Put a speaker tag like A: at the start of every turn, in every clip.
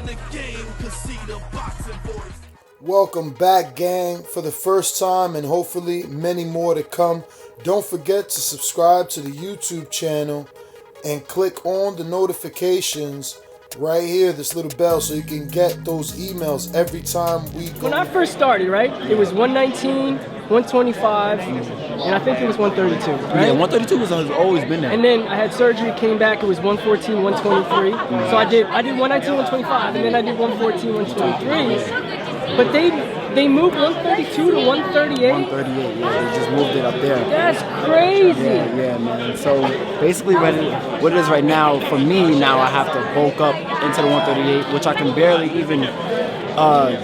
A: the game could see the boxing voice.
B: Welcome back, gang, for the first time and hopefully many more to come. Don't forget to subscribe to the YouTube channel and click on the notifications right here, this little bell, so you can get those emails every time we go.
C: When I first started, right, it was 119, 125, and I think it was 132, right?
D: Yeah, 132 has always been there.
C: And then I had surgery, came back, it was 114, 123. So I did 119, 125, and then I did 114, 123. But they moved 132 to 138?
D: 138, yeah, they just moved it up there.
C: That's crazy.
D: Yeah, man. So basically what it is right now, for me now, I have to bulk up into the 138, which I can barely even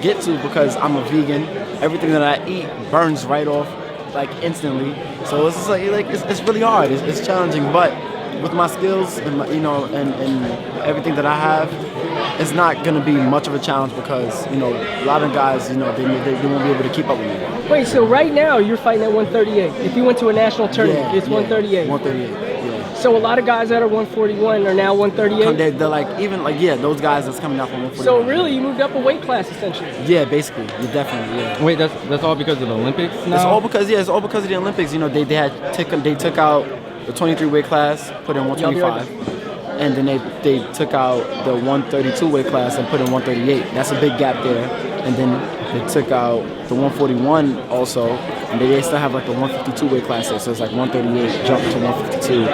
D: get to because I'm a vegan. Everything that I eat burns right off, like instantly. So it's just like it's really hard. It's challenging, but with my skills and and everything that I have, it's not gonna be much of a challenge because a lot of guys they won't be able to keep up with me.
C: Wait, so right now you're fighting at 138. If you went to a national tournament, it's 138.
D: 138. Yeah.
C: So a lot of guys that are 141 are now 138.
D: They're like those guys that's coming out from 141.
C: So really, you moved up a weight class essentially.
D: Yeah, basically, definitely. Yeah.
E: Wait, that's all because of the Olympics now?
D: It's all because of the Olympics. They took out the 23 weight class, put in 125. And then they took out the 132 weight class and put in 138. That's a big gap there. And then they took out the 141 also, and they still have like the 152 weight class there. So it's like 138 jump to 152.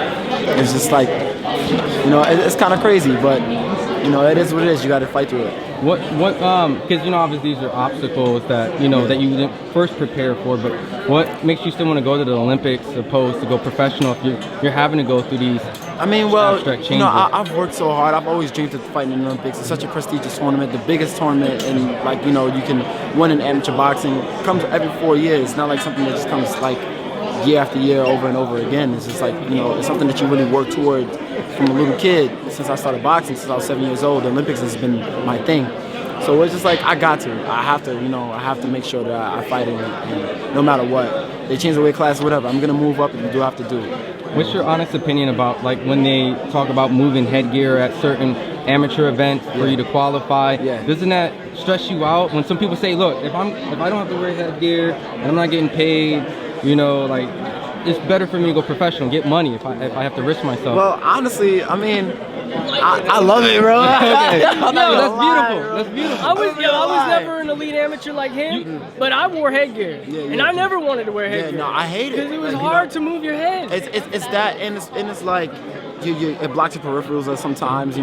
D: It's just like, it's kind of crazy, but it is what it is. You got to fight through it.
E: Because obviously these are obstacles that that you didn't first prepare for, but what makes you still want to go to the Olympics opposed to go professional if you're having to go through these abstract changes?
D: I've worked so hard. I've always dreamed of fighting in the Olympics. It's such a prestigious tournament, the biggest tournament, and you can win in amateur boxing. It comes every 4 years. It's not like something that just comes like year after year over and over again. It's just like it's something that you really work towards from a little kid. Since I started boxing, since I was 7 years old, the Olympics has been my thing. So it's just like I have to make sure that I fight in it, and no matter what, they change the weight class or whatever, I'm gonna move up and you do have to do it.
E: What's your honest opinion about when they talk about moving headgear at certain amateur events for you to qualify?
D: Yeah.
E: Doesn't that stress you out when some people say, look, if I don't have to wear headgear and I'm not getting paid, it's better for me to go professional, get money if I have to risk myself?
D: Well, honestly, I love it, bro.
E: Okay. No, that's beautiful.
C: I was never an elite amateur like him, but I wore headgear, and I never wanted to wear headgear.
D: Yeah, no, I hate it
C: because it was hard to move your head.
D: It's that, and it's like it blocks your peripherals sometimes.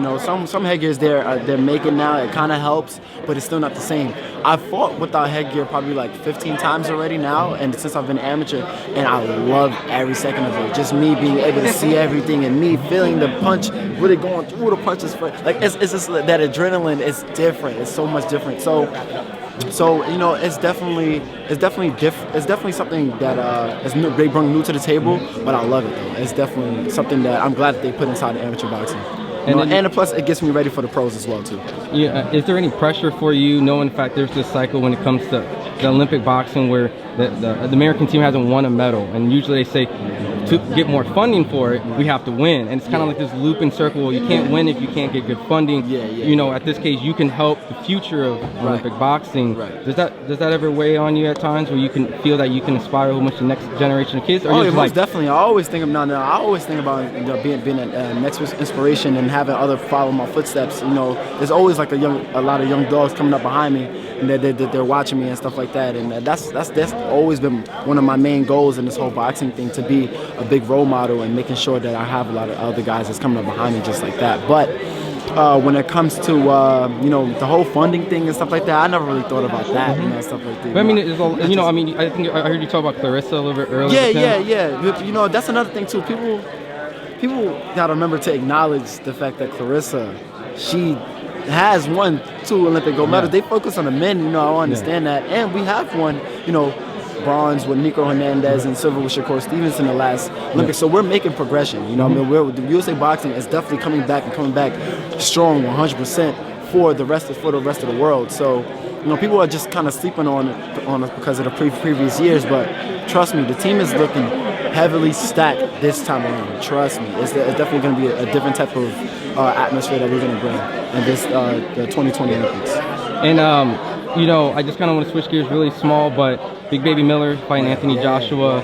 D: Some headgears they're making now. It kind of helps, but it's still not the same. I've fought without headgear probably like 15 times already now, and since I've been amateur, and I love every second of it. Just me being able to see everything and me feeling the punch, really going through the punches. It's just that adrenaline is different. It's so much different. So it's definitely something that they bring new to the table, but I love it though. It's definitely something that I'm glad that they put inside the amateur boxing. And plus, it gets me ready for the pros as well too.
E: Yeah. Is there any pressure for you, knowing the fact there's this cycle when it comes to the Olympic boxing where the American team hasn't won a medal, and usually they say to get more funding for it, we have to win, and it's kind of like this loop and circle. Well, you can't win if you can't get good funding. At this case, you can help the future of Olympic boxing.
D: Right.
E: Does that ever weigh on you at times where you can feel that you can inspire a much the next generation of kids? Or
D: most definitely. I always think about being a next inspiration and having others follow my footsteps. There's always like a lot of young dogs coming up behind me, and they're watching me and stuff like that. And that's always been one of my main goals in this whole boxing thing, to be a big role model and making sure that I have a lot of other guys that's coming up behind me just like that. But when it comes to the whole funding thing and stuff like that, I never really thought about that, stuff like that.
E: But I think I heard you talk about Clarissa a little bit earlier.
D: Yeah. That's another thing too. People gotta remember to acknowledge the fact that Clarissa, she has won 2 Olympic gold medals. They focus on the men, I understand that, and we have won, bronze with Nico Hernandez and silver with Shakur Stevens in the last Olympics. So we're making progression. The USA boxing is definitely coming back strong, 100% for the rest of the world. So people are just kind of sleeping on us because of the previous years. But trust me, the team is looking heavily stacked this time around. Trust me, it's definitely going to be a different type of atmosphere that we're going to bring in this the 2020 Olympics.
E: And you know, I just kind of want to switch gears really small, but Big Baby Miller fighting Anthony Joshua.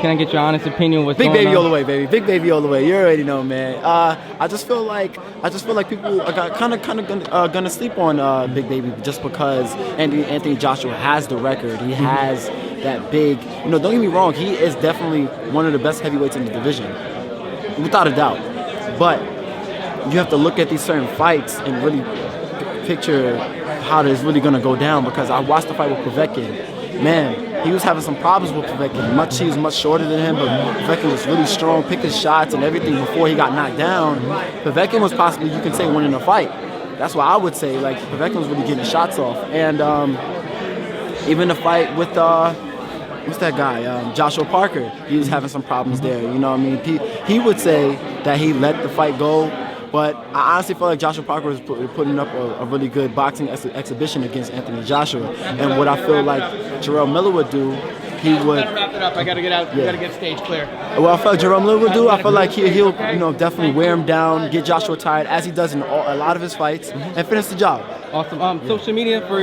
E: Can I get your honest opinion? What's
D: Big
E: going
D: Baby
E: on?
D: all the way, baby. Big Baby all the way. You already know, man. I just feel like people are kind of gonna sleep on Big Baby just because Anthony Joshua has the record. He has that big. You know, don't get me wrong. He is definitely one of the best heavyweights in the division, without a doubt. But you have to look at these certain fights and really picture how it's really gonna go down. Because I watched the fight with Povetkin. Man, he was having some problems with Povetkin. He was much shorter than him, but Povetkin was really strong, picked his shots and everything before he got knocked down. Povetkin was possibly, you can say, winning the fight. That's why I would say, like, Povetkin was really getting shots off. And even the fight with, what's that guy? Joshua Parker, he was having some problems there. You know what I mean? He would say that he let the fight go. But I honestly feel like Joshua Parker was putting up a really good boxing exhibition against Anthony Joshua. And what I feel like Jarrell Miller would do, he would...
C: Gotta wrap it up. I gotta get out.
D: Yeah.
C: I gotta get stage clear.
D: What I felt Jarrell Miller would do, I feel like he'll you know, definitely wear him down, get Joshua tired, as he does in a lot of his fights, and finish the job.
E: Awesome. Social media for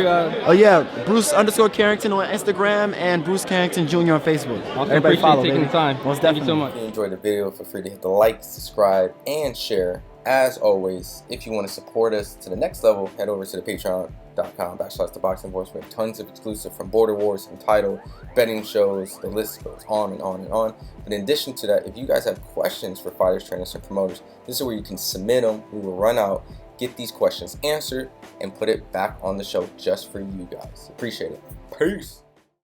D: Oh yeah, Bruce_Carrington on Instagram and Bruce Carrington Jr. on Facebook.
E: Awesome.
D: Everybody
E: Appreciate
D: follow,
E: you taking
D: baby.
E: the time.
D: Most
E: Thank you
D: definitely.
E: so much.
F: If you enjoyed the video, feel free to hit the like, subscribe, and share. As always, if you want to support us to the next level, head over to the patreon.com/ThaBoxingVoice. We have tons of exclusive from Border Wars, Entitled, betting shows, the list goes on and on and on. But in addition to that, if you guys have questions for fighters, trainers, and promoters, this is where you can submit them. We will run out, get these questions answered, and put it back on the show just for you guys. Appreciate it. Peace.